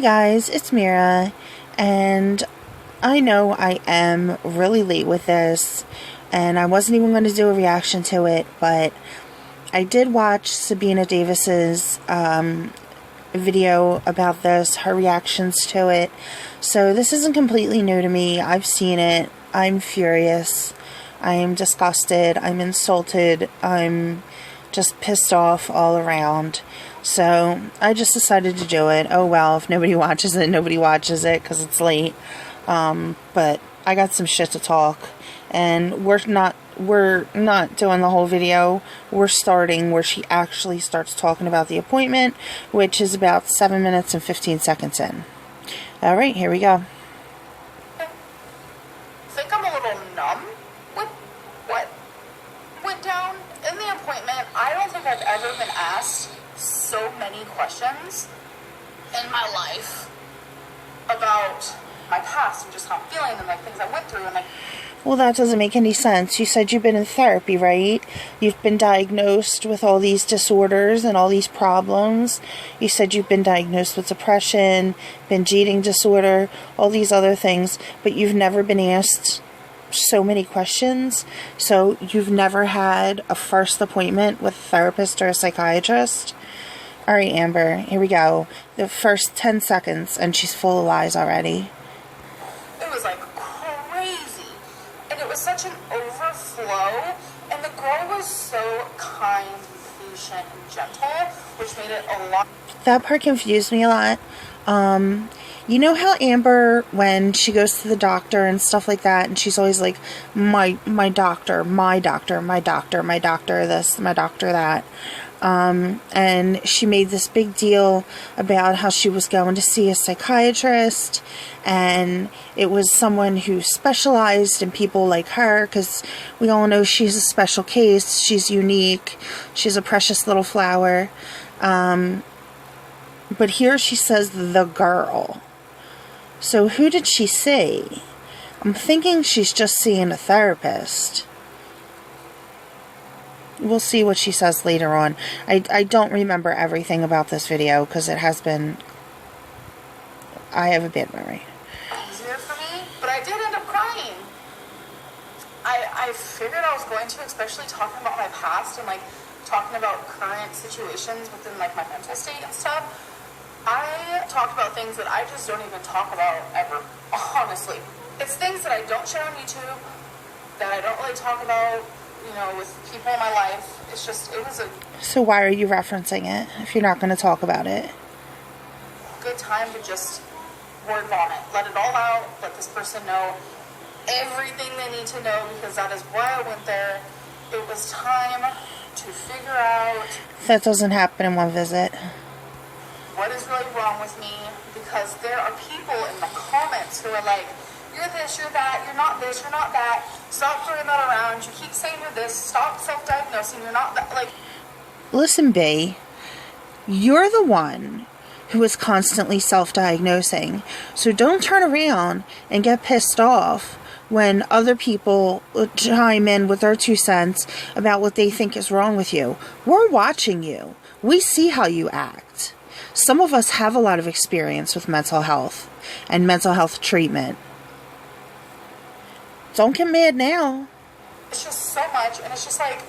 guys, it's Mira, and I know I am really late with this, and I wasn't even going to do a reaction to it, but I did watch Sabina Davis's video about this, her reactions to it, so this isn't completely new to me. I've seen it. I'm furious. I am disgusted. I'm insulted. I'm just pissed off all around. So I just decided to do it. Oh well, if nobody watches it, nobody watches it because it's late. But I got some shit to talk, and we're not doing the whole video. We're starting where she actually starts talking about the appointment, which is about 7 minutes and 15 seconds in. All right, here we go. I think I'm a little numb with what went down in the appointment. I don't think I've ever been asked so many questions in my life about my past and just how I'm feeling and like things I went through and like. Well, that doesn't make any sense. You said you've been in therapy, right? You've been diagnosed with all these disorders and all these problems. You said you've been diagnosed with depression, binge eating disorder, all these other things, but you've never been asked so many questions. So you've never had a first appointment with a therapist or a psychiatrist? All right, Amber, here we go. The first 10 seconds, and she's full of lies already. It was like crazy. And it was such an overflow. And the girl was so kind, patient, and gentle, which made it a lot. That part confused me a lot. You know how Amber, when she goes to the doctor and stuff like that, and she's always like, my doctor, my doctor, my doctor, my doctor this, my doctor that. And she made this big deal about how she was going to see a psychiatrist, and it was someone who specialized in people like her, because we all know she's a special case, she's unique, she's a precious little flower. But here she says the girl. So who did she see? I'm thinking she's just seeing a therapist. We'll see what she says later on. I don't remember everything about this video because it has been... I have a bad memory. Easier for me, but I did end up crying. I figured I was going to, especially talking about my past and like talking about current situations within like my mental state and stuff. I talked about things that I just don't even talk about ever, honestly. It's things that I don't share on YouTube, that I don't really talk about, you know, with people in my life. It's just, it was a... So why are you referencing it if you're not going to talk about it? Good time to just word vomit. Let it all out. Let this person know everything they need to know, because that is why I went there. It was time to figure out... That doesn't happen in one visit. What is really wrong with me, because there are people in the comments who are like, you're this, you're that, you're not this, you're not that, stop throwing that around, you keep saying you're this, stop self-diagnosing, you're not that, like... Listen, B, you're the one who is constantly self-diagnosing, so don't turn around and get pissed off when other people chime in with their 2 cents about what they think is wrong with you. We're watching you. We see how you act. Some of us have a lot of experience with mental health and mental health treatment. Don't get mad now. It's just so much, and it's just like,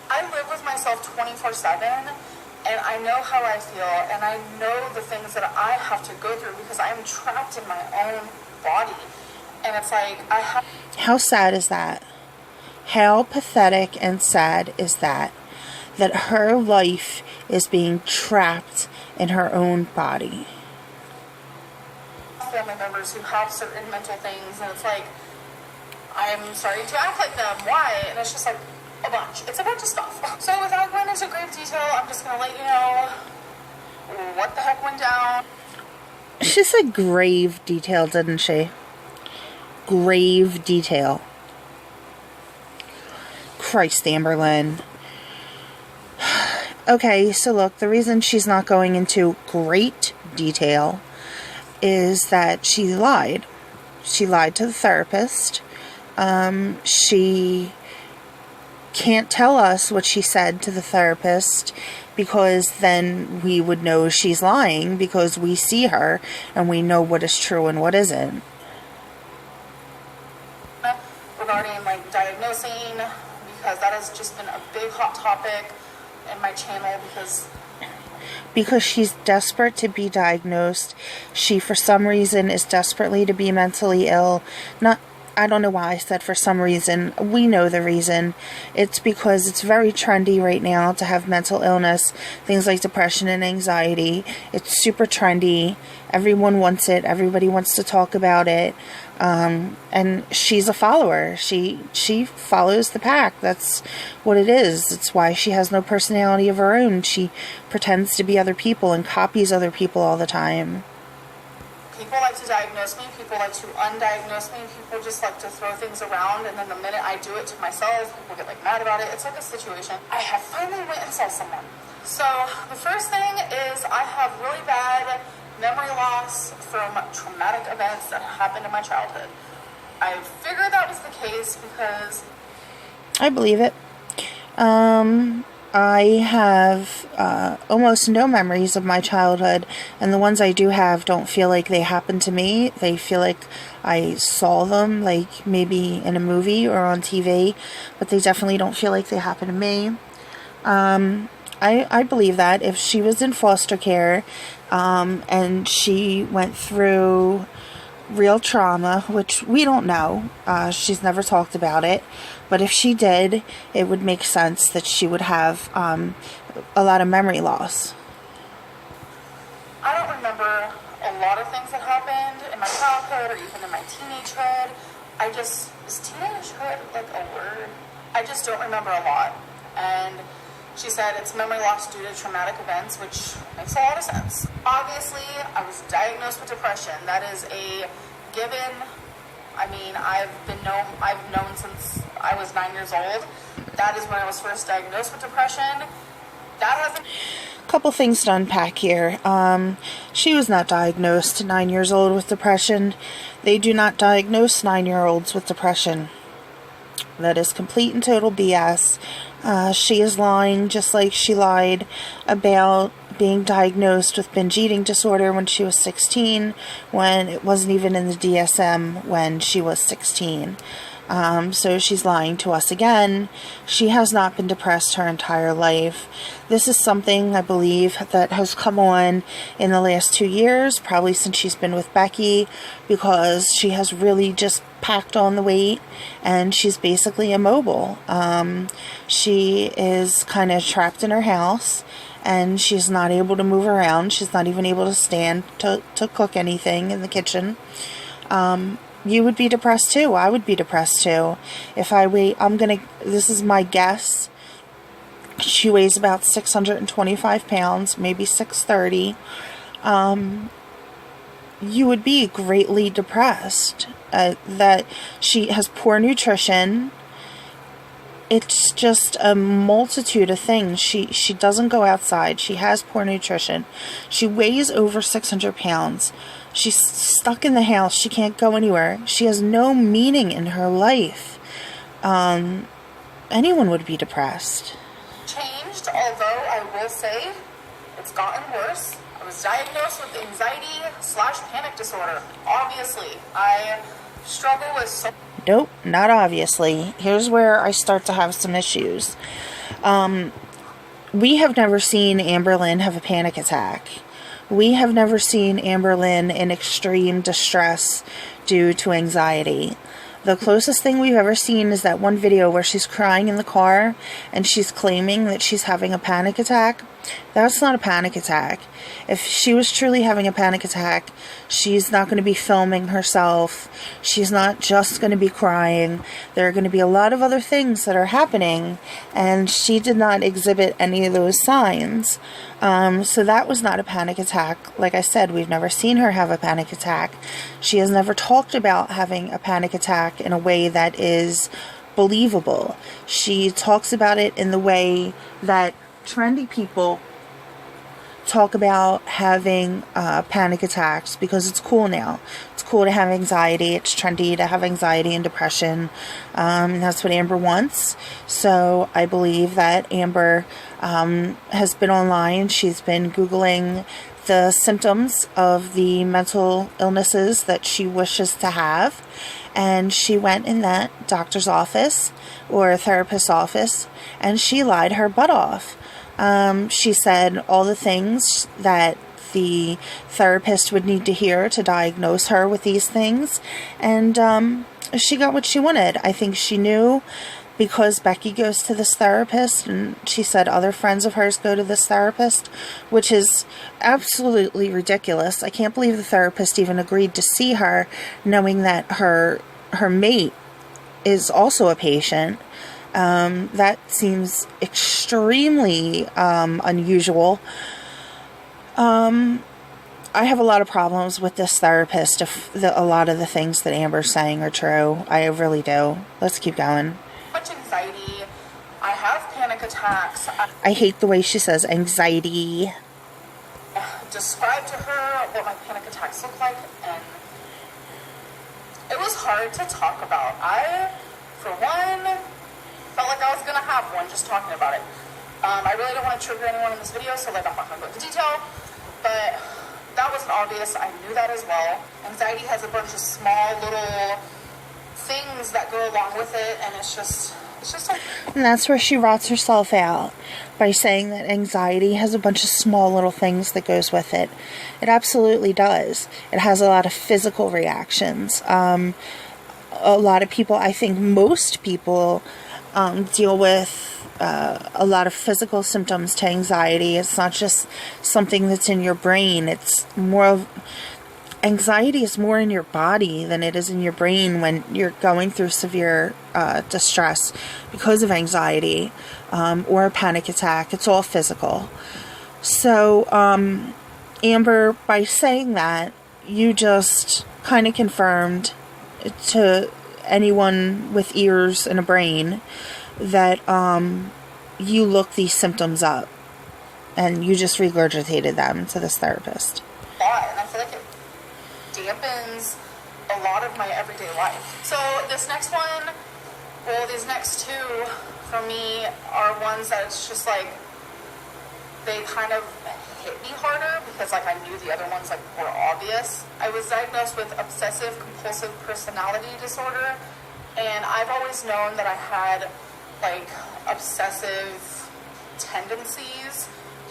I live with myself 24/7, and I know how I feel, and I know the things that I have to go through because I'm trapped in my own body. And it's like, I have... How sad is that? How pathetic and sad is that? That her life is being trapped in her own body. Family members who have certain mental things, and it's like, I'm starting to act like them. Why? And it's just like a bunch. It's a bunch of stuff. So without going into grave detail, I'm just going to let you know what the heck went down. She said grave detail, didn't she? Grave detail. Christ, Amberlynn. Okay, so look, the reason she's not going into great detail is that she lied. She lied to the therapist. She can't tell us what she said to the therapist, because then we would know she's lying, because we see her and we know what is true and what isn't. Regarding like diagnosing, because that has just been a big hot topic in my channel, because she's desperate to be diagnosed. She, for some reason, is desperately to be mentally ill. I don't know why I said for some reason. We know the reason. It's because it's very trendy right now to have mental illness. Things like depression and anxiety. It's super trendy. Everyone wants it. Everybody wants to talk about it. And she's a follower. She follows the pack. That's what it is. It's why she has no personality of her own. She pretends to be other people and copies other people all the time. People like to diagnose me, people like to undiagnose me, people just like to throw things around, and then the minute I do it to myself, people get like mad about it. It's like a situation. I have finally went and saw someone. So the first thing is I have really bad memory loss from traumatic events that happened in my childhood. I figured that was the case because... I believe it. I have almost no memories of my childhood, and the ones I do have don't feel like they happened to me. They feel like I saw them, like maybe in a movie or on TV, but they definitely don't feel like they happened to me. I believe that if she was in foster care and she went through real trauma, which we don't know, she's never talked about it, but if she did, it would make sense that she would have a lot of memory loss. I don't remember a lot of things that happened in my childhood or even in my teenagehood. Is teenagehood like a word? I just don't remember a lot. And she said it's memory loss due to traumatic events, which makes a lot of sense. Obviously, I was diagnosed with depression. That is a given. I mean, I've known since I was 9 years old. That is when I was first diagnosed with depression. That hasn't... Couple things to unpack here. She was not diagnosed at 9 years old with depression. They do not diagnose 9-year-olds with depression. That is complete and total BS. She is lying, just like she lied about being diagnosed with binge eating disorder when she was 16, when it wasn't even in the DSM when she was 16. So she's lying to us again. She has not been depressed her entire life. This is something, I believe, that has come on in the last 2 years, probably since she's been with Becky, because she has really just packed on the weight and she's basically immobile. She is kind of trapped in her house and she's not able to move around. She's not even able to stand to cook anything in the kitchen. You would be depressed too. I would be depressed too. If I weigh, this is my guess. She weighs about 625 pounds, maybe 630. You would be greatly depressed. That she has poor nutrition. It's just a multitude of things. She doesn't go outside. She has poor nutrition. She weighs over 600 pounds. She's stuck in the house. She can't go anywhere. She has no meaning in her life. Anyone would be depressed. Changed, although I will say it's gotten worse. I was diagnosed with anxiety/panic disorder. Obviously, I struggle with so... Nope, not obviously. Here's where I start to have some issues. We have never seen Amberlynn have a panic attack. We have never seen Amberlynn in extreme distress due to anxiety. The closest thing we've ever seen is that one video where she's crying in the car and she's claiming that she's having a panic attack. That's not a panic attack. If she was truly having a panic attack, she's not going to be filming herself. She's not just going to be crying. There are going to be a lot of other things that are happening, and she did not exhibit any of those signs. So that was not a panic attack. Like I said, we've never seen her have a panic attack. She has never talked about having a panic attack in a way that is believable. She talks about it in the way that trendy people talk about having panic attacks because it's cool now. It's cool to have anxiety. It's trendy to have anxiety and depression. And that's what Amber wants. So I believe that Amber has been online. She's been Googling the symptoms of the mental illnesses that she wishes to have. And she went in that doctor's office or a therapist's office and she lied her butt off. She said all the things that the therapist would need to hear to diagnose her with these things. And she got what she wanted. I think she knew because Becky goes to this therapist, and she said other friends of hers go to this therapist, which is absolutely ridiculous. I can't believe the therapist even agreed to see her, knowing that her mate is also a patient. That seems extremely unusual. I have a lot of problems with this therapist if a lot of the things that Amber's saying are true. I really do. Let's keep going. Much anxiety. I have panic attacks. I hate the way she says anxiety. Describe to her what my panic attacks look like, and it was hard to talk about. I, for one, felt like I was going to have one just talking about it. I really don't want to trigger anyone in this video, so like I'm not going to go into detail, but that wasn't obvious. I knew that as well. Anxiety has a bunch of small little things that go along with it, and it's just like... And that's where she rots herself out, by saying that anxiety has a bunch of small little things that goes with it. It absolutely does. It has a lot of physical reactions. A lot of people, I think most people, deal with a lot of physical symptoms to anxiety. It's not just something that's in your brain. It's more of... Anxiety is more in your body than it is in your brain when you're going through severe distress because of anxiety or a panic attack. It's all physical. So, Amber, by saying that, you just kind of confirmed to anyone with ears and a brain that you looked these symptoms up and you just regurgitated them to this therapist. And I feel like it dampens a lot of my everyday life. So this next one, well, these next two for me are ones that it's just like they kind of hit me harder because like I knew the other ones like were obvious. I was diagnosed with obsessive compulsive personality disorder, and I've always known that I had like obsessive tendencies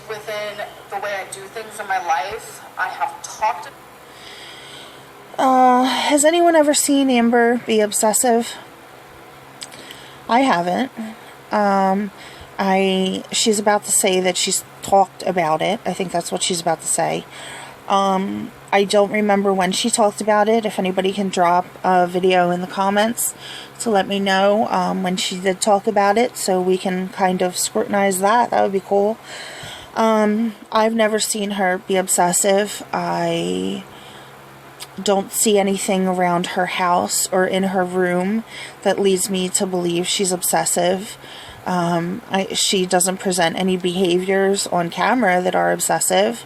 within the way I do things in my life. I have talked. Has anyone ever seen Amber be obsessive? I haven't. She's about to say that she's talked about it. I think that's what she's about to say. I don't remember when she talked about it. If anybody can drop a video in the comments to let me know when she did talk about it so we can kind of scrutinize that. That would be cool. I've never seen her be obsessive. I don't see anything around her house or in her room that leads me to believe she's obsessive. She doesn't present any behaviors on camera that are obsessive.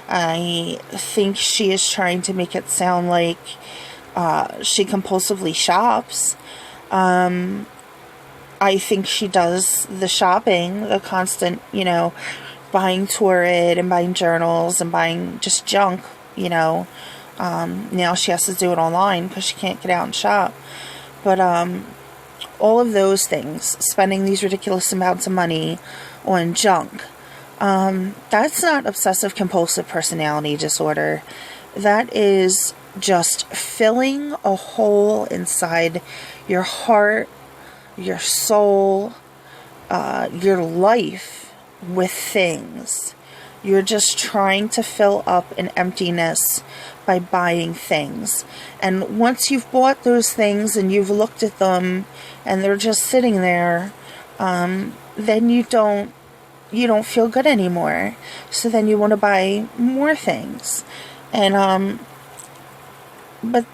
I think she is trying to make it sound like she compulsively shops. I think she does the shopping, the constant, buying Torrid and buying journals and buying just junk, Now she has to do it online because she can't get out and shop. But all of those things, spending these ridiculous amounts of money on junk, that's not obsessive compulsive personality disorder. That is just filling a hole inside your heart, your soul, your life with things. You're just trying to fill up an emptiness by buying things. And once you've bought those things and you've looked at them and they're just sitting there, then you don't feel good anymore. So then you want to buy more things. And but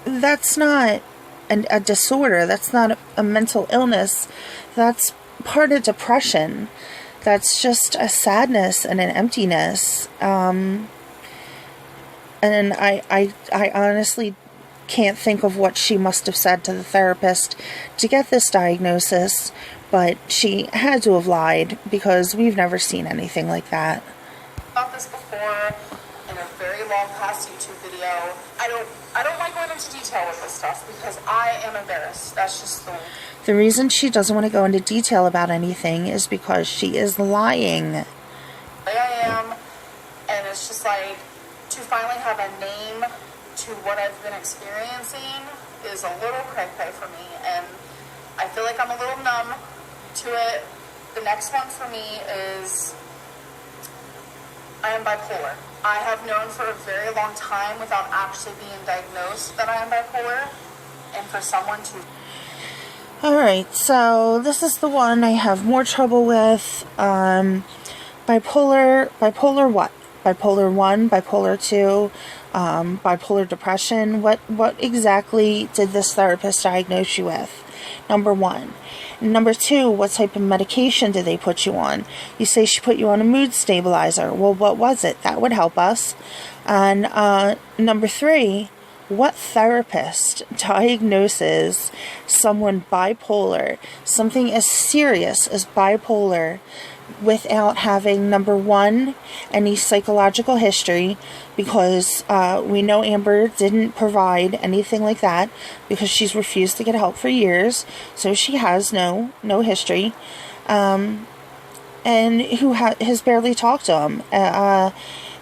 that's not a disorder. That's not a mental illness. That's part of depression. That's just a sadness and an emptiness. And I honestly can't think of what she must have said to the therapist to get this diagnosis, but she had to have lied, because we've never seen anything like that. About this before in a very long past YouTube video. I don't like going into detail with this stuff because I am embarrassed. That's just the reason she doesn't want to go into detail about anything is because she is lying. way I am, and it's just like, to finally have a name to what I've been experiencing is a little cray-cray for me, and I feel like I'm a little numb to it. The next one for me is I am bipolar. I have known for a very long time without actually being diagnosed that I am bipolar, and for someone to... Alright, so this is the one I have more trouble with. Bipolar what? Bipolar 1, bipolar 2, bipolar depression. What exactly did this therapist diagnose you with? Number 1. Number 2, what type of medication did they put you on? You say she put you on a mood stabilizer. Well, what was it? That would help us. And number 3, what therapist diagnoses someone bipolar, something as serious as bipolar, without having, number 1, any psychological history, because we know Amber didn't provide anything like that because she's refused to get help for years, so she has no history, and who has barely talked to him.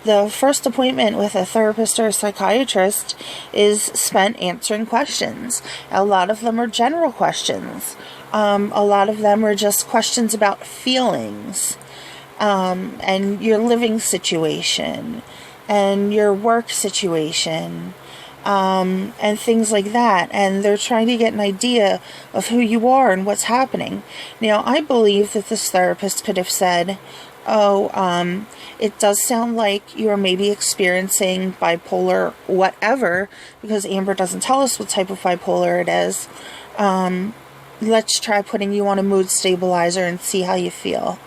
The first appointment with a therapist or a psychiatrist is spent answering questions. A lot of them are general questions. A lot of them are just questions about feelings, and your living situation, and your work situation, and things like that. And they're trying to get an idea of who you are and what's happening. Now, I believe that this therapist could have said, it does sound like you're maybe experiencing bipolar whatever, because Amber doesn't tell us what type of bipolar it is. Let's try putting you on a mood stabilizer and see how you feel.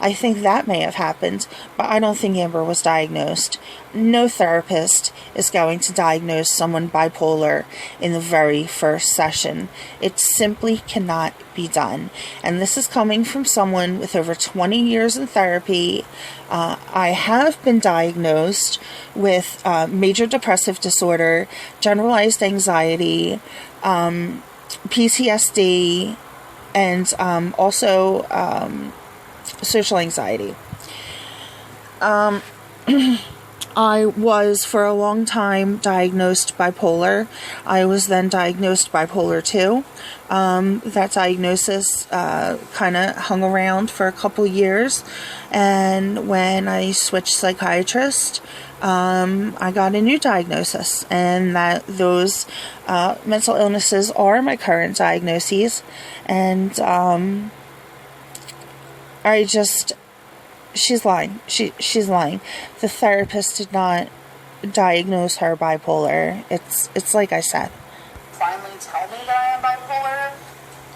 I think that may have happened, but I don't think Amber was diagnosed. No therapist is going to diagnose someone bipolar in the very first session. It simply cannot be done. And this is coming from someone with over 20 years in therapy. I have been diagnosed with major depressive disorder, generalized anxiety, PTSD, and also social anxiety. I was for a long time diagnosed bipolar. I was then diagnosed bipolar 2. That diagnosis kind of hung around for a couple years, and when I switched psychiatrist, I got a new diagnosis, and that those mental illnesses are my current diagnoses. And she's lying. She's lying. The therapist did not diagnose her bipolar. It's like I said. Finally tell me that I am bipolar,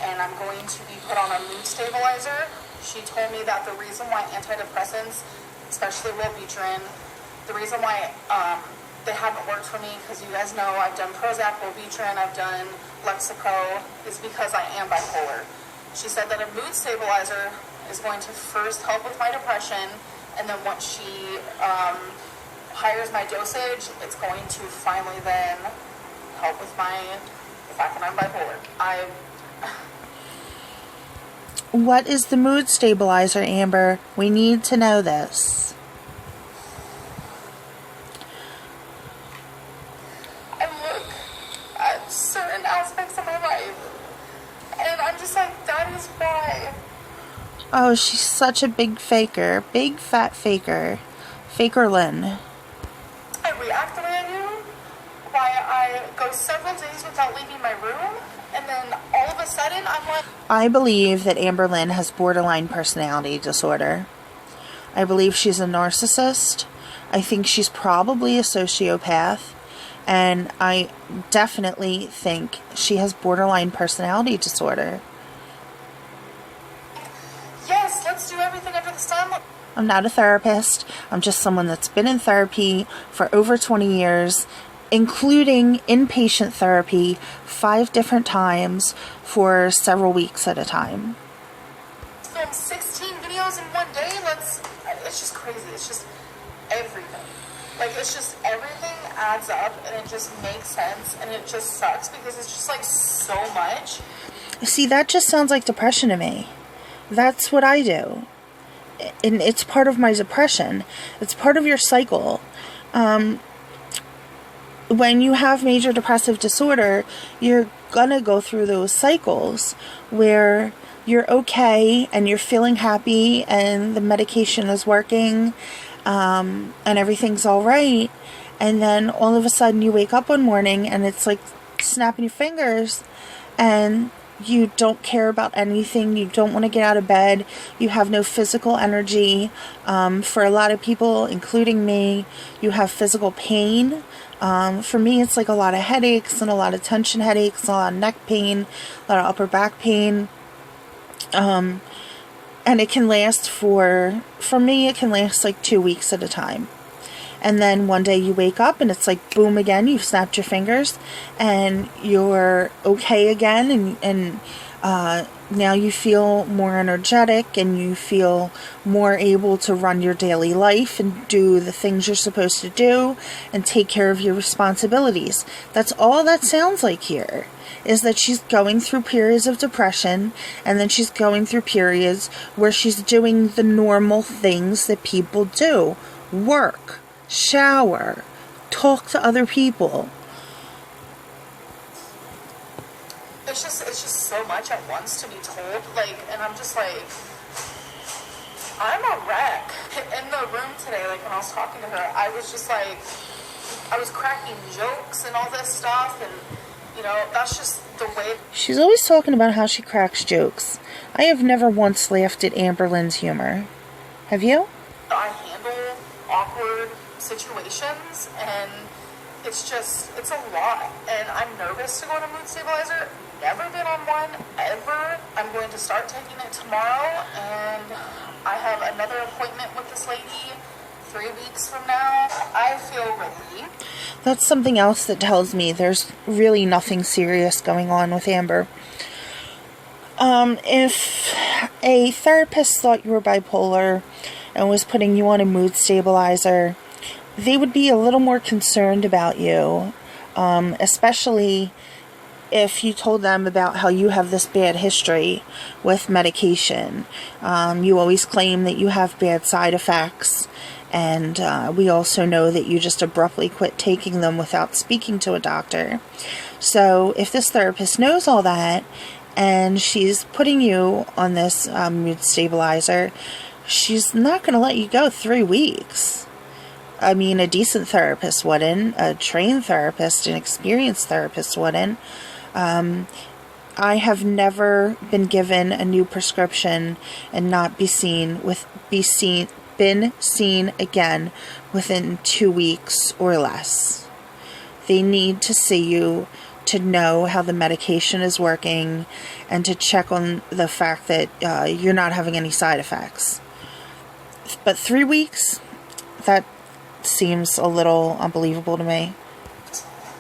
and I'm going to be put on a mood stabilizer. She told me that the reason why antidepressants, especially Wellbutrin, the reason why they haven't worked for me, because you guys know I've done Prozac, Wellbutrin, I've done Lexapro, is because I am bipolar. She said that a mood stabilizer is going to first help with my depression, and then once she hires my dosage, it's going to finally then help with the fact that I'm bipolar. What is the mood stabilizer, Amber? We need to know this. I look at certain aspects of my life, and I'm just like, that is why. Oh, she's such a big faker. Big fat faker. Fakerlyn. I react the way I do. Why I go several days without leaving my room, and then all of a sudden I'm like... I believe that Amberlynn has borderline personality disorder. I believe she's a narcissist. I think she's probably a sociopath. And I definitely think she has borderline personality disorder. Yes, let's do everything under the I'm not a therapist. I'm just someone that's been in therapy for over 20 years, including inpatient therapy 5 different times for several weeks at a time. Film 16 videos in one day. It's just crazy. It's just everything. Like, it's just everything adds up, and it just makes sense, and it just sucks because it's just like so much. See, that just sounds like depression to me. That's what I do. And it's part of my depression. It's part of your cycle. When you have major depressive disorder, you're gonna go through those cycles where you're okay and you're feeling happy and the medication is working, and everything's all right. And then all of a sudden you wake up one morning and it's like snapping your fingers and you don't care about anything. You don't want to get out of bed. You have no physical energy. For a lot of people, including me, you have physical pain. For me, it's like a lot of headaches and a lot of tension headaches, a lot of neck pain, a lot of upper back pain. And it can last for me, it can last like 2 weeks at a time. And then one day you wake up and it's like boom again, you've snapped your fingers and you're okay again, and now you feel more energetic and you feel more able to run your daily life and do the things you're supposed to do and take care of your responsibilities. That's all that sounds like here, is that she's going through periods of depression, and then she's going through periods where she's doing the normal things that people do. Work, shower, talk to other people. It's just so much at once to be told, like, and I'm just like, I'm a wreck. In the room today, like, when I was talking to her, I was just like, I was cracking jokes and all this stuff, and, you know, that's just the way. She's always talking about how she cracks jokes. I have never once laughed at Amberlynn's humor. Have you? I handle awkward situations, and it's a lot, and I'm nervous to go on a mood stabilizer. Never been on one, ever. I'm going to start taking it tomorrow, and I have another appointment with this lady 3 weeks from now. I feel relieved. That's something else that tells me there's really nothing serious going on with Amber. If a therapist thought you were bipolar and was putting you on a mood stabilizer, they would be a little more concerned about you, especially if you told them about how you have this bad history with medication. You always claim that you have bad side effects, and we also know that you just abruptly quit taking them without speaking to a doctor. So if this therapist knows all that, and she's putting you on this mood stabilizer, she's not going to let you go 3 weeks. I mean, a decent therapist wouldn't. A trained therapist, an experienced therapist wouldn't. I have never been given a new prescription and not been seen again within 2 weeks or less. They need to see you to know how the medication is working and to check on the fact that you're not having any side effects. But 3 weeks, that seems a little unbelievable to me.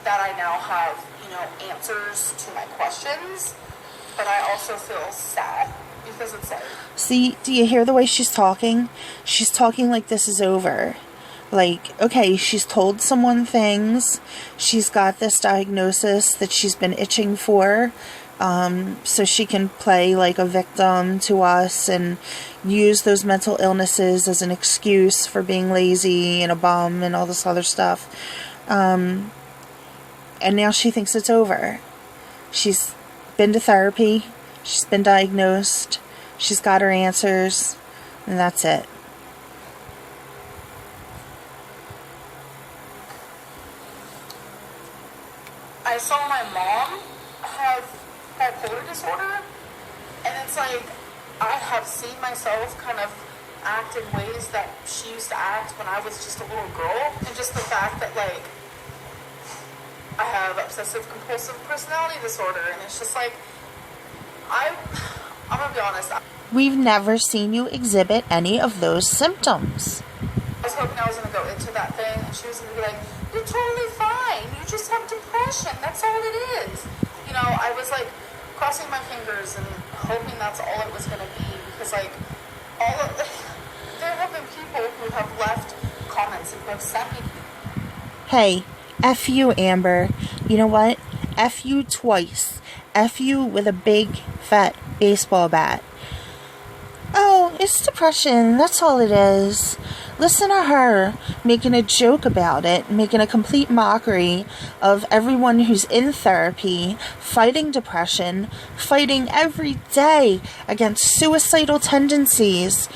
That I now have, answers to my questions, but I also feel sad because it's like... See, do you hear the way she's talking? She's talking like this is over. Like, okay, she's told someone things. She's got this diagnosis that she's been itching for, so she can play like a victim to us and use those mental illnesses as an excuse for being lazy and a bum and all this other stuff. And now she thinks it's over. She's been to therapy. She's been diagnosed. She's got her answers. And that's it. I saw my mom have bipolar disorder, and it's like, I have seen myself kind of act in ways that she used to act when I was just a little girl, and just the fact that, like, I have obsessive compulsive personality disorder, and it's just like, I'm gonna be honest, We've never seen you exhibit any of those symptoms. I was hoping I was going to go into that thing, and she was going to be like, you're totally fine. You just have depression. That's all it is. You know, I was like crossing my fingers and hoping that's all it was going to be, because like there have been people who have left comments and who have sent me. Hey, F you, Amber. You know what? F you twice. F you with a big, fat baseball bat. Oh, it's depression. That's all it is. Listen to her making a joke about it, making a complete mockery of everyone who's in therapy, fighting depression, fighting every day against suicidal tendencies,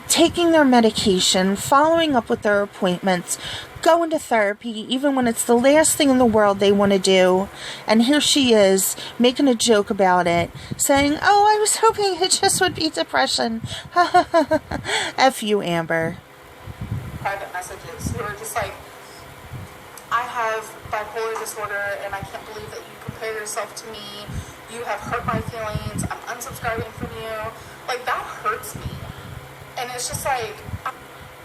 taking their medication, following up with their appointments, going to therapy even when it's the last thing in the world they want to do. And here she is making a joke about it, saying, oh, I was hoping it just would be depression. F you, Amber. Private messages who are just like, I have bipolar disorder and I can't believe that you compare yourself to me. You have hurt my feelings. I'm unsubscribing from you. Like, that hurts me. And it's just like...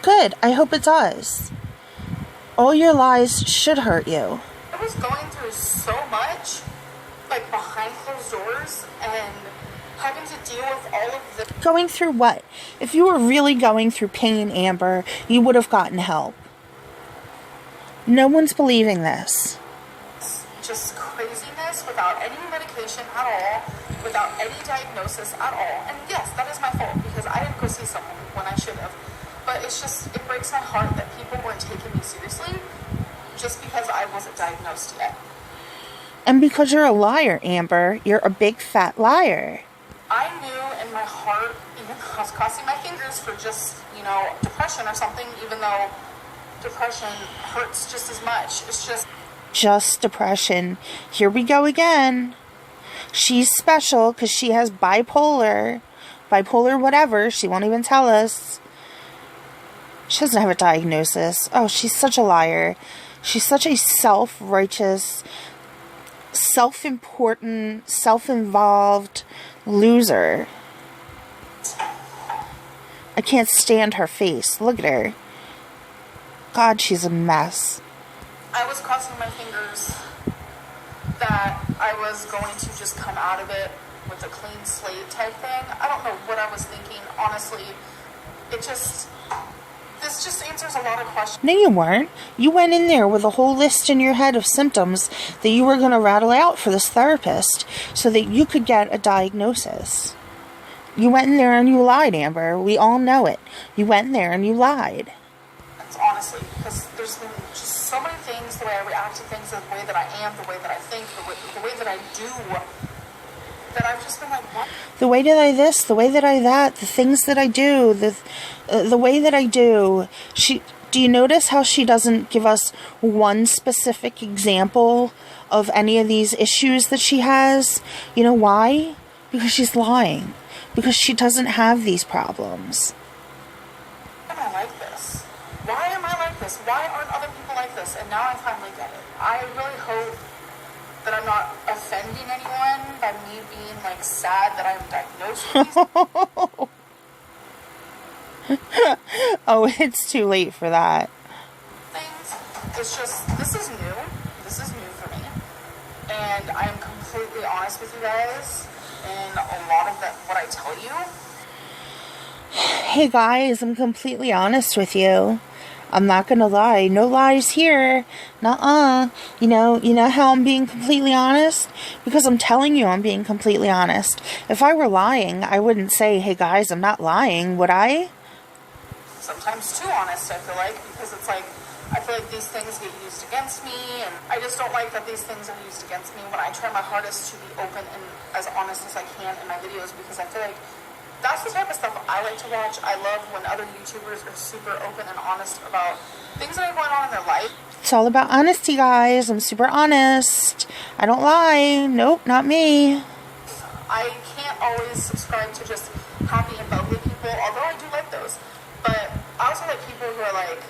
Good. I hope it does. All your lies should hurt you. I was going through so much, like, behind closed doors, and having to deal with all of this. Going through what? If you were really going through pain, Amber, you would have gotten help. No one's believing this. Just craziness without any medication at all, without any diagnosis at all. And yes, that is my fault, because I didn't go see someone when I should have. But it's just, it breaks my heart that people weren't taking me seriously just because I wasn't diagnosed yet. And because you're a liar, Amber. You're a big fat liar. I knew in my heart, even though I was crossing my fingers for just, you know, depression or something, even though depression hurts just as much. It's just depression. Here we go again. She's special because she has bipolar whatever. She won't even tell us. She doesn't have a diagnosis. Oh, she's such a liar. She's such a self-righteous, self-important, self-involved loser. I can't stand her face. Look at her. God, she's a mess. I was crossing my fingers that I was going to just come out of it with a clean slate type thing. I don't know what I was thinking, honestly. This just answers a lot of questions. No, you weren't. You went in there with a whole list in your head of symptoms that you were going to rattle out for this therapist so that you could get a diagnosis. You went in there and you lied, Amber. We all know it. You went in there and you lied. That's honestly, because there's been just so many things, the way I react to things, the way that I am, the way that I think, the way that I do, that I've just been like, what? The way that I this, the way that I that, the things that I do, the way that I do. Do you notice how she doesn't give us one specific example of any of these issues that she has? You know why? Because she's lying. Because she doesn't have these problems. Why am I like this? Why am I like this? Why aren't other people like this? And now I finally get it. I really hope that I'm not offending anyone by me being like sad that I'm diagnosed with these Oh, it's too late for that. things. It's just, this is new. This is new for me. And I'm completely honest with you guys in a lot of what I tell you. Hey guys, I'm completely honest with you. I'm not gonna lie. No lies here. Nuh-uh. You know how I'm being completely honest? Because I'm telling you I'm being completely honest. If I were lying, I wouldn't say, hey guys, I'm not lying, would I? Sometimes too honest, I feel like, because it's like, I feel like these things get used against me, and I just don't like that these things are used against me when I try my hardest to be open and as honest as I can in my videos, because I feel like that's the type of stuff I like to watch. I love when other YouTubers are super open and honest about things that are going on in their life. It's all about honesty, guys. I'm super honest. I don't lie. Nope, not me. I can't always subscribe to just happy and bubbly people, although I do like those. But I also like people who are like,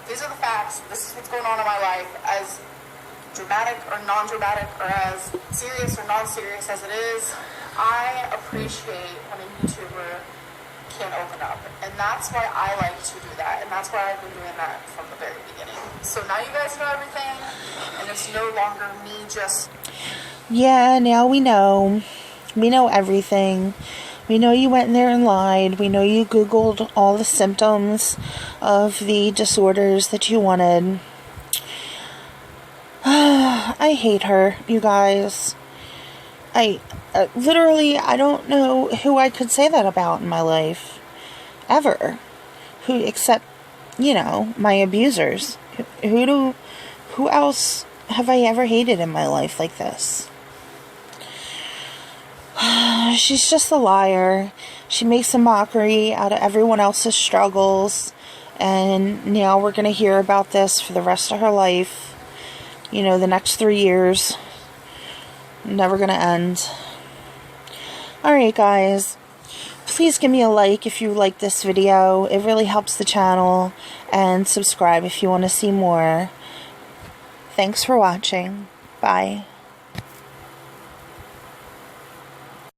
these are the facts, this is what's going on in my life, as dramatic or non-dramatic, or as serious or non-serious as it is. I appreciate when a YouTuber can open up, and that's why I like to do that, and that's why I've been doing that from the very beginning. So now you guys know everything, and it's no longer me just... Yeah, now we know. We know everything. We know you went in there and lied. We know you Googled all the symptoms of the disorders that you wanted. I hate her, you guys. Literally, I don't know who I could say that about in my life. Ever. Except, my abusers. Who else have I ever hated in my life like this? She's just a liar. She makes a mockery out of everyone else's struggles. And now we're going to hear about this for the rest of her life. The next 3 years. Never going to end. Alright, guys. Please give me a like if you like this video. It really helps the channel. And subscribe if you want to see more. Thanks for watching. Bye.